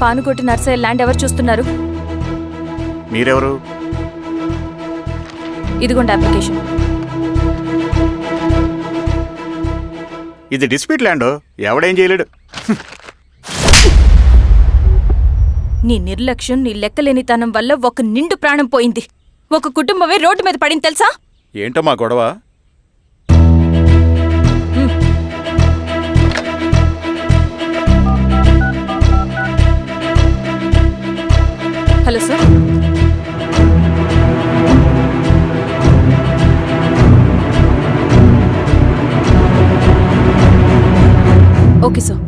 పానుకోటి Narsaiah land ఎవరు చూస్తున్నారు? మీరెవరు? ఇదిగోండి అప్లికేషన్. ఇది డిస్ప్యూట్ ల్యాండ్, ఎవడేం చేయలేడు. నీ నిర్లక్ష్యం, నీ లెక్కలేనితనం వల్ల ఒక నిండు ప్రాణం పోయింది. ఒక కుటుంబమే రోడ్డు మీద పడింది తెలుసా? ఏంటో మా గొడవ? Hello sir. Okay sir.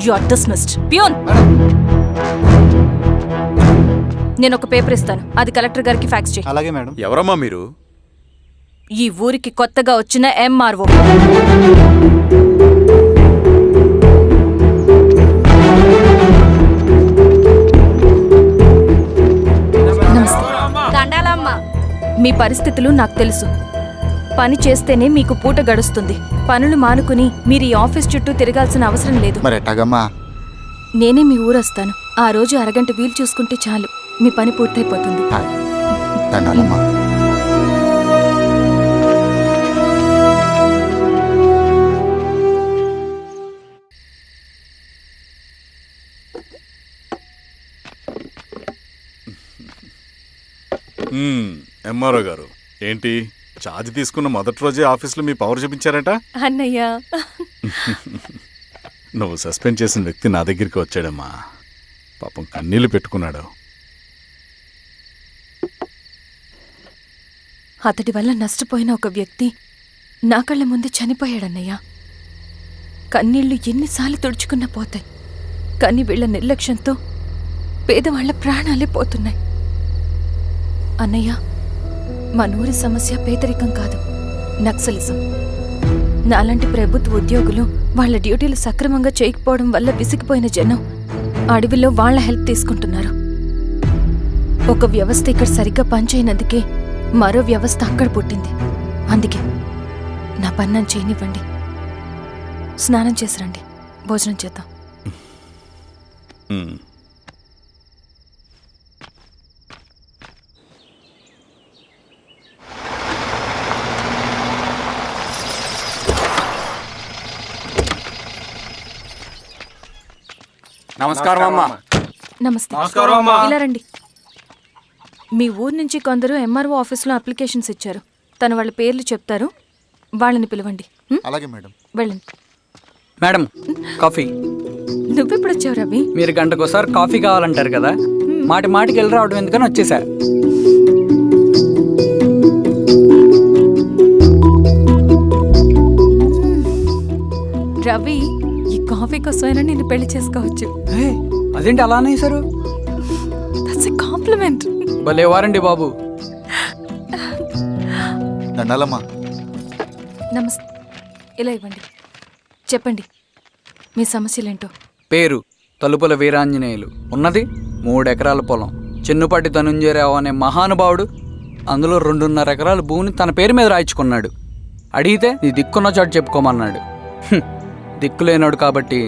You are dismissed. Peon, నేను ఒక పేపర్ ఇస్తాను, అది కలెక్టర్ గారికి ఫ్యాక్స్ చేయి. అలాగే మేడం. ఎవరమ్మా మీరు? ఈ ఊరికి కొత్తగా వచ్చిన ఎంఆర్ఓ. మీ పరిస్థితులు నాకు తెలుసు. పని చేస్తేనే మీకు పూట గడుస్తుంది. పనులు మానుకుని మీరు ఈ ఆఫీస్ చుట్టూ తిరగాల్సిన అవసరం లేదు. మరి ఎట్టాగమ్మా? నేనే మీ ఊరొస్తాను. ఆ రోజు అరగంట వీలు చూసుకుంటే చాలు, మీ పని పూర్తయిపోతుంది. దండాలమ్మా. ఎంఆర్ఓ గారు, ఏంటి ఛార్జ్ తీసుకున్న మొదటి రోజే ఆఫీస్లో మీ పవర్ చూపించారట? అన్నయ్య, నువ్వు సస్పెండ్ చేసిన వ్యక్తి నా దగ్గరికి వచ్చాడమ్మా. పాపం కన్నీళ్లు పెట్టుకున్నాడు. అతడి వల్ల నష్టపోయిన ఒక వ్యక్తి నా కళ్ళ ముందు చనిపోయాడన్నయ్య. కన్నీళ్లు ఎన్నిసార్లు తుడుచుకున్నా పోతాయి, కానీ వీళ్ల నిర్లక్ష్యంతో పేదవాళ్ల ప్రాణాలే పోతున్నాయి. అన్నయ్య, మనూరి సమస్య పేదరికం కాదు, నక్సలిజం. నాలాంటి ప్రభుత్వ ఉద్యోగులు వాళ్ళ డ్యూటీలు సక్రమంగా చేయకపోవడం వల్ల విసిగిపోయిన జనం అడవిలో వాళ్ల హెల్ప్ తీసుకుంటున్నారు. ఒక వ్యవస్థ ఇక్కడ సరిగ్గా పనిచేయనందుకే మరో వ్యవస్థ అక్కడ పుట్టింది. అందుకే నా పన్నం చేయనివ్వండి. స్నానం చేసిరండి, భోజనం చేద్దాం. నమస్కారం అమ్మా. నమస్తే. ఇలా రండి. మీ ఊరు నుంచి కొందరు ఎంఆర్ఓ ఆఫీస్లో అప్లికేషన్స్ ఇచ్చారు. తను వాళ్ళ పేర్లు చెప్తారు, వాళ్ళని పిలవండి. అలాగే మేడం. వెళ్ళండి. Madam, coffee. నువ్వెప్పుడు వచ్చావు రవి? మీరు గంటకోసారి కాఫీ కావాలంటారు కదా, మాటి మాటికి వెళ్ళి రావడం ఎందుకని వచ్చేసా. రవి, ఈ కాఫీ కోసమైనా నేను పెళ్లి చేసుకోవచ్చు. అదేంటి అలా అనేసారు? That's a compliment. భలే వారండి బాబు. దండాలమ్మా. నమస్తే. ఇలా ఇవ్వండి. చెప్పండి, మీ సమస్యలేంటో. పేరు తలుపుల వీరాంజనేయులు. ఉన్నది 3 ఎకరాల పొలం. చిన్నుపాటి ధనుంజయరావు అనే మహానుభావుడు అందులో 2.5 ఎకరాల భూమిని తన పేరు మీద రాయించుకున్నాడు. అడిగితే నీ దిక్కున్న చోటు చెప్పుకోమన్నాడు. దిక్కులేనాడు కాబట్టి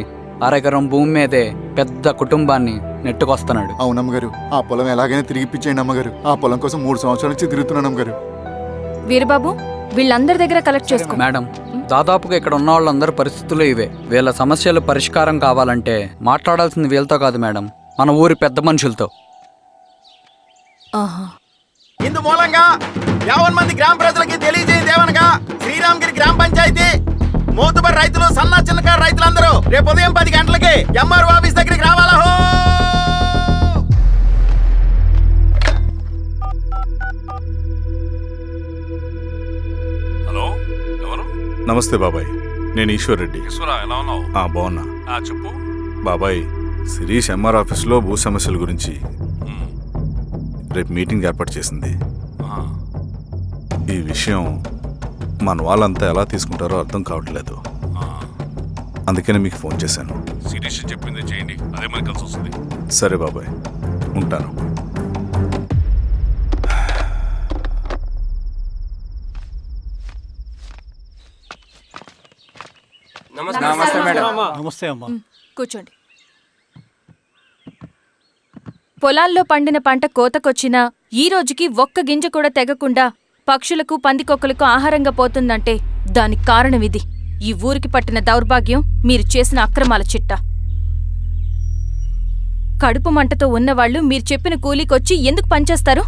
1/2 ఎకరం భూమి మీదే పెద్ద కుటుంబాన్ని నెట్టుకొస్తున్నాడు. అవునమ్మగారు, ఆ పొలం ఎలాగైనా తిరిగిప్పించేయండి అమ్మగారు. ఆ పొలం కోసం 3 సంవత్సరాల నుంచి తిరుగుతున్నాను అమ్మగారు. వీరబాబు, వీళ్ళందరి దగ్గర కలెక్ట్ చేసుకో. మేడం, దాదాపుగా ఇక్కడ ఉన్న వాళ్ళందరి పరిస్థితులు ఇవే. వీళ్ళ సమస్యలు పరిష్కారం కావాలంటే మాట్లాడాల్సింది వీళ్ళతో కాదు మేడం, మన ఊరి పెద్ద మనుషులతో. ఇందు మూలంగా 50 మంది గ్రామ ప్రజలకి తెలియజేయదేవనగా శ్రీరామగిరి గ్రామ పంచాయతీ మోతుబరి రైతులు, సన్న చిన్నకారు రైతులందరూ రేపు ఉదయం 10 గంటలకి ఎంఆర్ఓ ఆఫీస్ దగ్గరికి రావాలా. హలో, ఎవరు? నమస్తే బాబాయ్, నేను ఈశ్వర్ రెడ్డి. ఎలా ఉన్నావు? బాగున్నా. చెప్పు బాబాయ్, శిరీష్ ఎంఆర్ ఆఫీస్లో భూ సమస్యల గురించి రేపు మీటింగ్ ఏర్పాటు చేసింది. ఈ విషయం మన వాళ్ళంతా ఎలా తీసుకుంటారో అర్థం కావట్లేదు. అందుకనే మీకు ఫోన్ చేశాను. శిరీష్ చెప్పింది చేయండి, అదే మనకు కలిసి వస్తుంది. సరే బాబాయ్, ఉంటాను. నమస్తే మేడం. నమస్తే అమ్మా. కూర్చోండి. పొలాల్లో పండిన పంట కోతకొచ్చినా ఈ రోజుకి ఒక్క గింజ కూడా తెగకుండా పక్షులకు పందికొక్కలకు ఆహారంగా పోతుందంటే దానికి కారణమిది. ఈ ఊరికి పట్టిన దౌర్భాగ్యం మీరు చేసిన అక్రమాల చిట్టా. కడుపు మంటతో ఉన్నవాళ్లు మీరు చెప్పిన కూలీకొచ్చి ఎందుకు పనిచేస్తారు?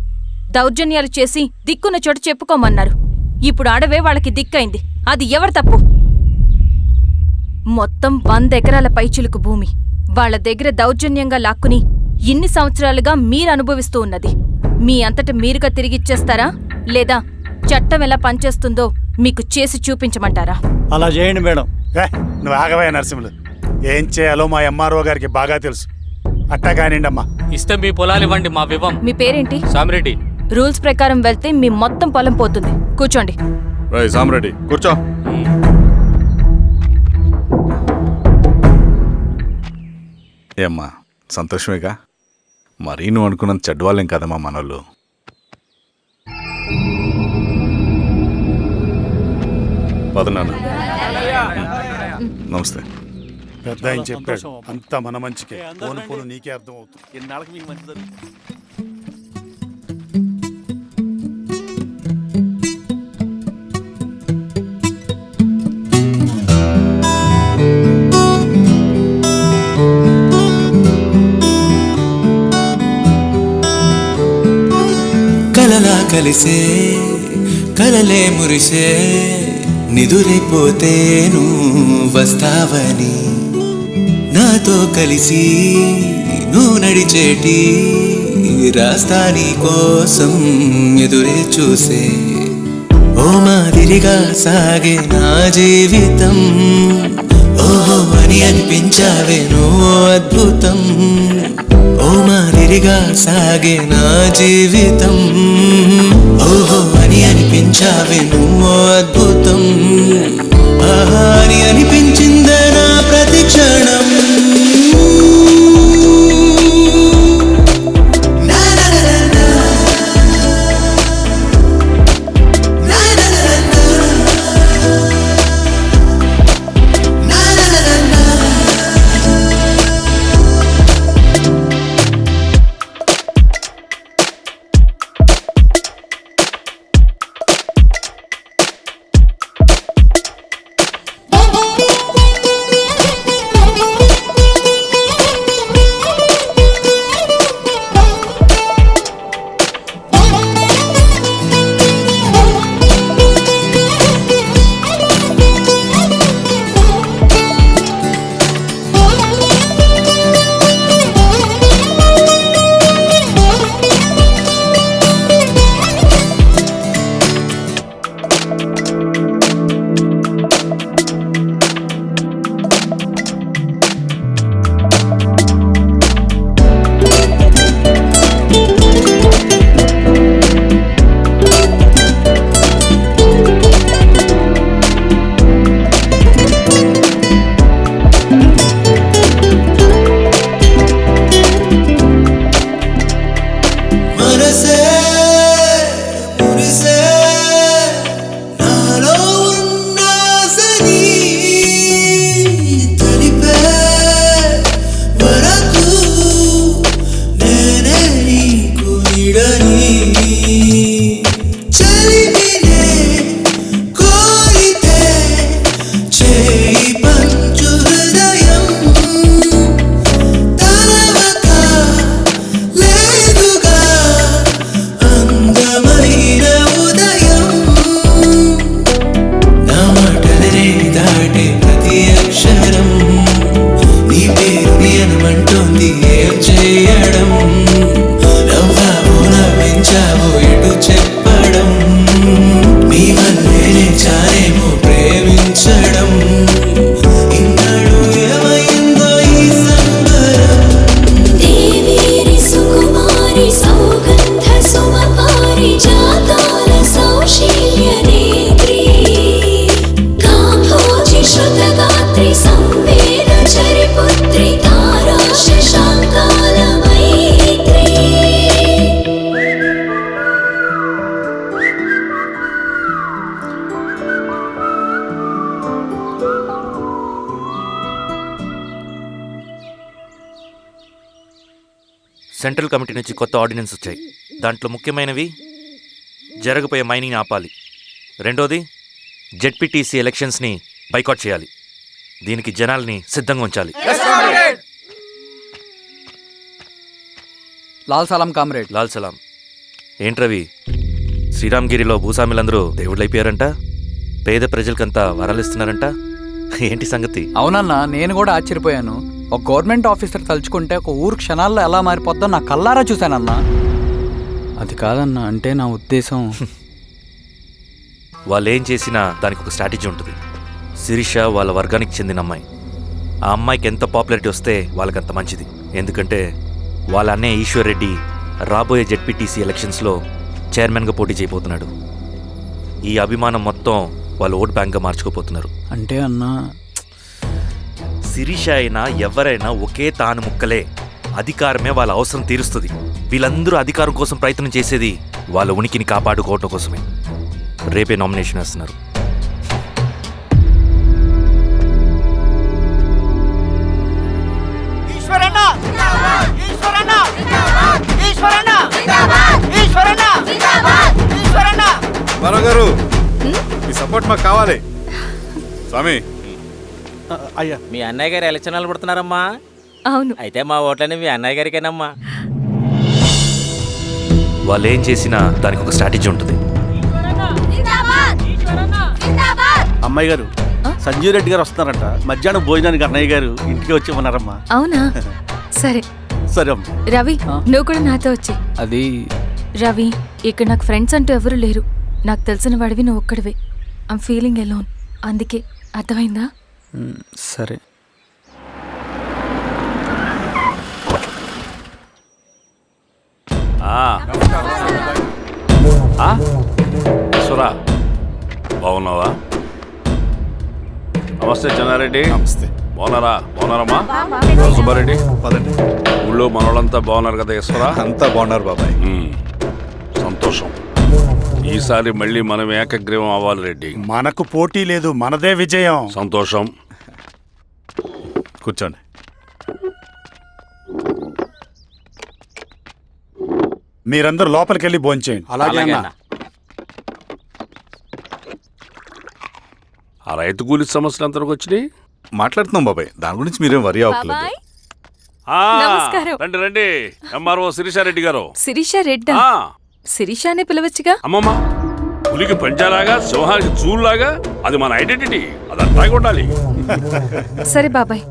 దౌర్జన్యాలు చేసి దిక్కున్న చోట చెప్పుకోమన్నారు. ఇప్పుడు అడవే వాళ్ళకి దిక్కైంది. అది ఎవరి తప్పు? మొత్తం 100 ఎకరాల పైచిలుకు భూమి వాళ్ల దగ్గర దౌర్జన్యంగా లాక్కుని ఇన్ని సంవత్సరాలుగా మీరనుభవిస్తూ ఉన్నది. మీ అంతట మీరుగా తిరిగిచ్చేస్తారా, లేదా చట్టం ఎలా పనిచేస్తుందో మీకు చేసి చూపించమంటారా? అలా చేయండి మేడం. నువ్వు ఆగవే నరసింహులు. ఏం చేయాలో మా ఎంఆర్ఓ గారికి బాగా తెలుసు. అట్టా కానివ్వండి అమ్మా. ఇస్తే మీ పొలాలు ఇవ్వండి, మా వివం. మీ పేరేంటి? సామిరెడ్డి. రూల్స్ ప్రకారం వెళ్తే మీ మొత్తం పొలం పోతుంది. కూర్చోండి. సామరెడ్డి కూర్చో. ఏమ్మా సంతోషమేగా? మరీ నువ్వు అనుకున్నంత చెడ్డవాళ్ళేం కదమ్మా మనోళ్ళు. పదనాన్న. నమస్తే. పెద్ద ఆయన చెప్పాడు, అంతా మన మంచికే. పోను పోను నీకే అర్థం అవుతుంది. ఎన్నాళ్ళకి మీకు మంచి జరుగుతుంది. కలలా కలిసే కలలే మురిసే నిదురైపోతేను వస్తావని, నాతో కలిసి నువ్వు నడిచేటి రాస్తాని కోసం ఎదురే చూసే. ఓ మాదిరిగా సాగే నా జీవితం, ఓహో అని అనిపించావే నువ్వు అద్భుతం. ఓ మాదిరిగా సాగే నా జీవితం, ఓహో అని అనిపించావే నువ్వు అద్భుతం. ఆహా అని అనిపించిందే నా ప్రతి క్షణం. సెంట్రల్ కమిటీ నుంచి కొత్త ఆర్డినెన్స్ వచ్చాయి. దాంట్లో ముఖ్యమైనవి జరగబోయే మైనింగ్ని ఆపాలి, రెండోది జెడ్పీటీసీ ఎలక్షన్స్ని బైకాట్ చేయాలి, దీనికి జనాల్ని సిద్ధంగా ఉంచాలి. లాల్ సలాం కామ్రేడ్. లాల్ సలాం. ఏంట్రవి, శ్రీరామ్గిరిలో భూస్వాములందరూ దేవుళ్ళైపోయారంట, పేద ప్రజలకంతా వరాలిస్తున్నారంట, ఏంటి సంగతి? అవునన్నా, నేను కూడా ఆశ్చర్యపోయాను. ఒక గవర్నమెంట్ ఆఫీసర్ తలుచుకుంటే ఒక ఊరు క్షణాల్లో ఎలా మారిపోద్దో నా కల్లారా చూశానన్నా. అది కాదన్నా, అంటే నా ఉద్దేశం వాళ్ళు ఏం చేసినా దానికి ఒక స్ట్రాటజీ ఉంటుంది. శిరీష వాళ్ళ వర్గానికి చెందిన అమ్మాయి. ఆ అమ్మాయికి ఎంత పాపులారిటీ వస్తే వాళ్ళకంత మంచిది. ఎందుకంటే వాళ్ళ అన్నయ్య ఈశ్వర్ రెడ్డి రాబోయే జెడ్పీటీసీ ఎలక్షన్స్లో చైర్మన్గా పోటీ చేయబోతున్నాడు. ఈ అభిమానం మొత్తం వాళ్ళు ఓట్ బ్యాంక్గా మార్చుకోపోతున్నారు. అంటే అన్నా, శిరీష అయినా ఎవరైనా ఒకే తాను ముక్కలే. అధికారమే వాళ్ళ అవసరం తీరుస్తుంది. వీళ్ళందరూ అధికారం కోసం ప్రయత్నం చేసేది వాళ్ళ ఉనికిని కాపాడుకోవటం కోసమే. రేపే నామినేషన్ వేస్తున్నారు. గారు మీ సపోర్ట్ మాకు కావాలి. స్వామి, అయ్యా, మీ అన్నయ్య గారు ఎలక్షన్ నిలబడుతున్నారమ్మా. అవును. అయితే మా ఓట్లని మీ అన్నయ్య గారికేనమ్మా. వాళ్ళు ఏం చేసినా దానికి ఒక స్ట్రాటజీ ఉంటుంది. అమ్మాయి గారు, సంజీవ్ రెడ్డి గారు వస్తున్నారంట. మధ్యాహ్నం భోజనానికి అన్నయ్య గారు ఇంటికి వచ్చి ఉన్నారమ్మా. అవునా? సరే సరే అమ్మ. రవి, నువ్వు కూడా నాతో వచ్చే. అది రవి, ఇక్కడ నాకు ఫ్రెండ్స్ అంటూ ఎవరు లేరు. నాకు తెలిసిన వాడివి నువ్వు ఒక్కడివే. I'm feeling alone. అందుకే, అర్థమైందా? సరే. ఈశ్వరా, బాగున్నావా? నమస్తే చెన్నారెడ్డి. నమస్తే. బాగున్నారమ్మా? సుబ్బారెడ్డి, పదండి. ఊళ్ళో మనోళ్ళంతా బాగున్నారు కదా ఈశ్వరా? అంతా బాగున్నారు బాబాయ్. సంతోషం. ఈసారి మళ్ళీ మనం ఏకగ్రీవం అవ్వాలి రెడ్డి. మనకు పోటీ లేదు, మనదే విజయం. సంతోషం. కూర్చోండి. మీరందరూ లోపలికి వెళ్ళి భోంచేయండి. అలాగే అన్న. ఆ రైతు కూలి సమస్యలు ఎంతవరకు వచ్చినాయి? మాట్లాడుతున్నాం బాబాయ్, దాని గురించి మీరేం వరి అవ్వట్లేదు. బాబాయ్, ఆ, నమస్కారం. రండి రండి. ఎంఆర్ఓ శిరీషారెడ్డి గారు. శిరీష రెడ్డా? ఆ, శిరీష అనే పిలవచ్చుగా. అమ్మమ్మ, పులికి పంచాలాగా సింహానికి చూలాగా అది మన ఐడెంటిటీ, అది అట్లా ఉండాలి. సరే బాబాయ్,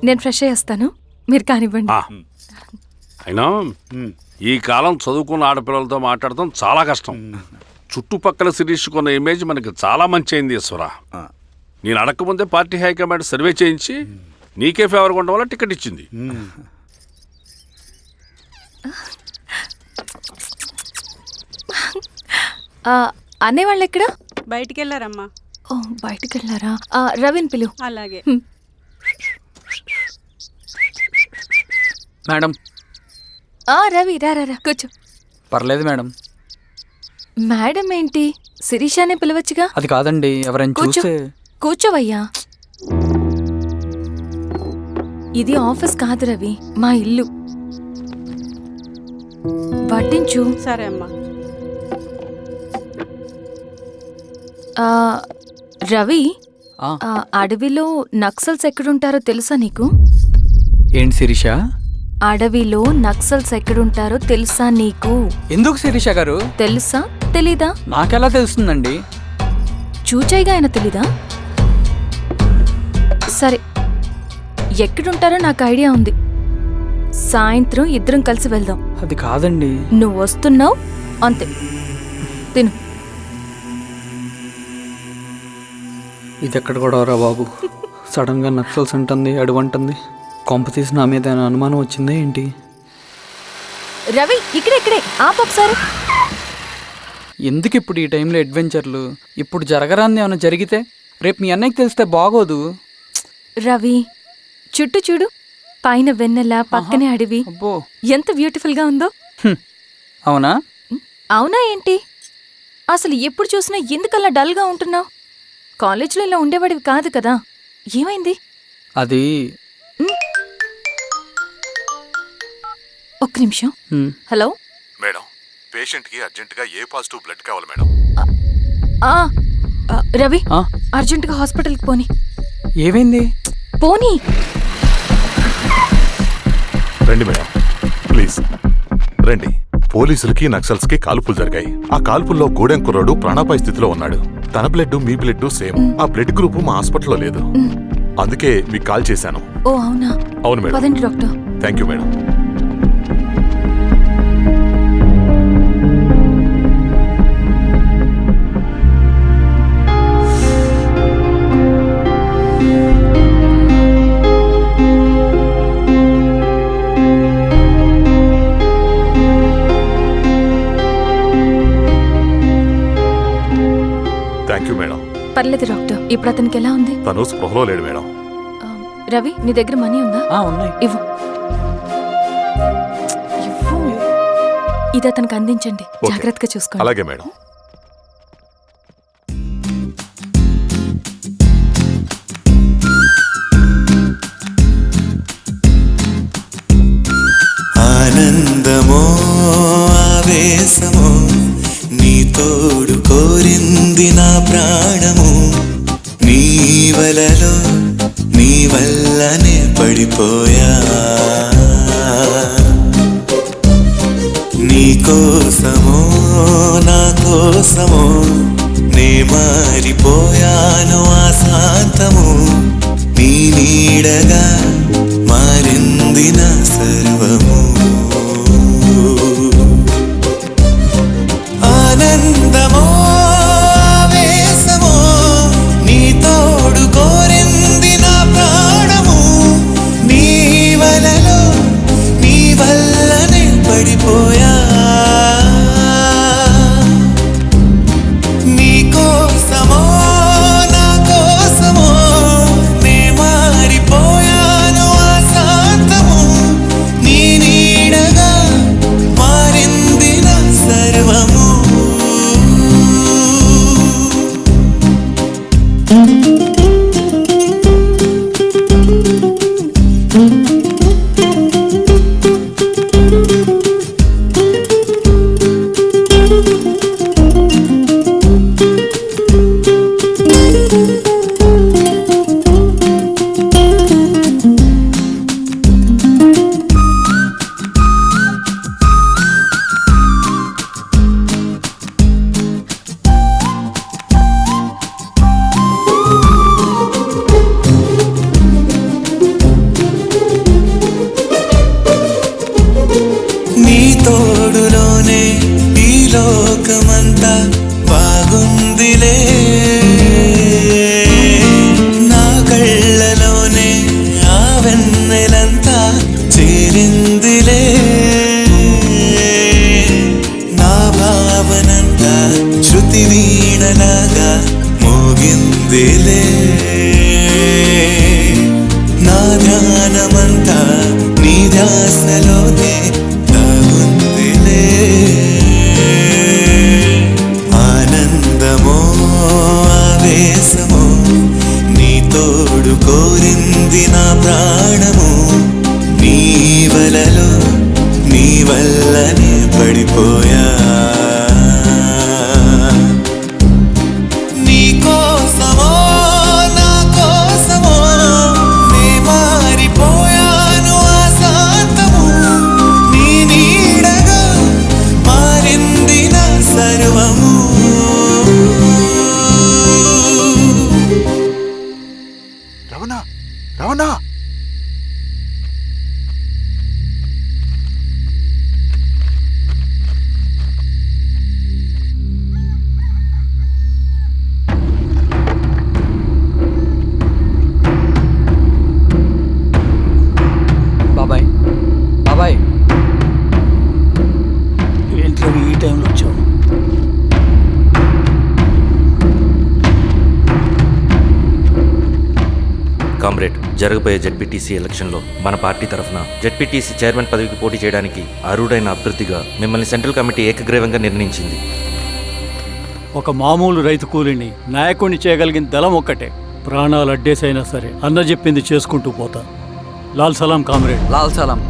నేను ఫ్రెష్ అయ్యేస్తాను, మీరు కానివ్వండి. ఆ, అయినా ఈ కాలం చదువుకున్న ఆడపిల్లలతో మాట్లాడటం చాలా కష్టం. చుట్టుపక్కల శిరీషుకున్న ఇమేజ్ మనకి చాలా మంచి అయింది ఈశ్వరా. నేను అడగకముందే పార్టీ హైకమాండ్ సర్వే చేయించి నీకే ఫేవర్గా ఉండడం వల్ల టికెట్ ఇచ్చింది. అనేవాళ్ళు ఎక్కడ? బయటికి వెళ్ళారమ్మా. ఓ, బయటికి వెళ్ళారా? రవిని పిలువు. అలాగే. మేడం. రవి, రా రా రా, కూర్చో. పర్లేదు మేడం. మేడం ఏంటి? శిరీషానే పిలవచ్చుగా. అది కాదండి, ఎవరైనా కూర్చో. చూస్తే. కూర్చోవయ్యా. ఇది ఆఫీస్ కాదు రవి, మా ఇల్లు. పట్టించు. సరే అమ్మా. రవి, అడవిలో నక్సల్స్ ఎక్కడుంటారో తెలుసా నీకు? ఏంటి శిరీష? అడవిలో నక్సల్స్ ఎక్కడుంటారో తెలుసా నీకు? ఎందుకు శిరీష గారు? తెలుసా తెలీదా? నాకెలా తెలుస్తుందండి? చూచాయిగా ఆయన తెలీదా? సరే, ఎక్కడుంటారో నాకు ఐడియా ఉంది. సాయంత్రం ఇద్దరం కలిసి వెళ్దాం. అది కాదండి. నువ్వు వస్తున్నావు అంతే, తిను. ఇది ఎక్కడ కూడా రా బాబు, సడన్ గా నక్సల్స్ అంటుంది, అడువంటుంది. కొంప తీసి నా మీద అనుమానం వచ్చిందే ఏంటి? రవి, ఇక్కడే ఆపొకసారి. ఎందుకు ఇప్పుడు ఈ టైంలో అడ్వెంచర్లు? ఇప్పుడు జరగరాంది ఏమైనా జరిగితే రేపు మీ అన్నయ్యకి తెలిస్తే బాగోదు. రవి, చుట్టూ చూడు, పైన వెన్నెల, పక్కనే అడవి. అబ్బో, ఎంత బ్యూటిఫుల్ గా ఉందో. అవునా? అవునా ఏంటి? అసలు ఎప్పుడు చూసినా ఎందుకలా డల్ గా ఉంటున్నావు? కాలేజీలో ఇలా ఉండేవాడివి కాదు కదా, ఏమైంది? అది ఒక్క నిమిషం. హలో మేడం పేషెంట్కి అర్జెంటుగా ఏ పాజిటివ్ బ్లడ్ కావాలి మేడం. ఆ, రవి ఆ? అర్జెంటుగా హాస్పిటల్కి పోని. ఏమైంది? పోనీ. రండి మేడం ప్లీజ్ రండి. పోలీసులకి నక్సల్స్కి కాల్పులు జరిగాయి. ఆ కాల్పుల్లో గూడెం కుర్రాడు ప్రాణాపాయ స్థితిలో ఉన్నాడు. తన బ్లడ్ మీ బ్లడ్ సేమ్. ఆ బ్లడ్ గ్రూప్ మా హాస్పిటల్లో లేదు. అందుకే మీకు కాల్ చేశాను. ఓ అవునా? అవును మేడం. పదండి doctor. Thank you madam. Thank you madam. పర్లేదు డాక్టర్. ఇప్పుడు అతనికి ఎలా ఉంది? తను స్పృహలో లేడు మేడం. రవి నీ దగ్గర మనీ ఉందా? ఉన్నాయి. ఇవ్వు. ఇవ్వు. ఇది అతనికి అందించండి. ఓకే. జాగ్రత్తగా చూసుకోండి. అలాగే మేడం. ఆనందమో ఆవేశమో నీ తోడు కోరింది నా ప్రాణము. నీ వలలో నీ వల్లనే పడిపోయా. నీ కోసమో నా కోసమో నే మారిపోయాను ఆశాంతము. నీ నీడగా మారింది నా సర్వము. ఆనందమో ఆవేశమో నీ తోడు కోరింది నా ప్రాణము. నీ వలలో నీ వల్లనే పడిపోయా. నీ కోసమో నా కోసమో నే మారిపోయాను ఆశాంతము. నీ నీడగా మారింది నా సర్వము. నీ తోడులోనే ఈ లోకమంతా బాగుందిలే. నా కళ్ళలోనే ఆ వెన్నెలంతా చేరిందిలే. నా భావనంతా శృతి వీణలాగా మోగిందిలే. నా ధ్యానమంతా నీ ధ్యాసలోనే దాగుందిలే. ఆనందమో ఆవేశమో నీ తోడు కోరింది నా ప్రాణము. నీ వలలో నీ వల్లనే పడిపోయా. నీ కోసమో నా కోసమో నే మారిపోయాను ఆశాంతము. నీ నీడగా మారింది నా సర్వము. రవణ రవణ బాబాయ్ బాబాయ్ ఏంట్లో ఈ టైంలో వచ్చావు? కామ్రేడ్, జరగబోయే జెడ్పీటీసీ ఎలక్షన్లో మన పార్టీ తరఫున జెడ్పీటీసీ చైర్మన్ పదవికి పోటీ చేయడానికి అర్హుడైన అభ్యర్థిగా మిమ్మల్ని సెంట్రల్ కమిటీ ఏకగ్రీవంగా నిర్ణయించింది. ఒక మామూలు రైతు కూలిని నాయకుడిని చేయగలిగిన దళం ఒక్కటే. ప్రాణాలు అడ్డేసైనా సరే అన్న చెప్పింది చేసుకుంటూ పోతా. లాల్ సలాం కామ్రేడ్. లాల్ సలాం.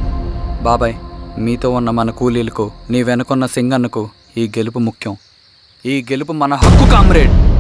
బాబాయ్ మీతో ఉన్న మన కూలీలకు నీ వెనుకున్న సింగన్నకు ఈ గెలుపు ముఖ్యం. ఈ గెలుపు మన హక్కు కామ్రేడ్.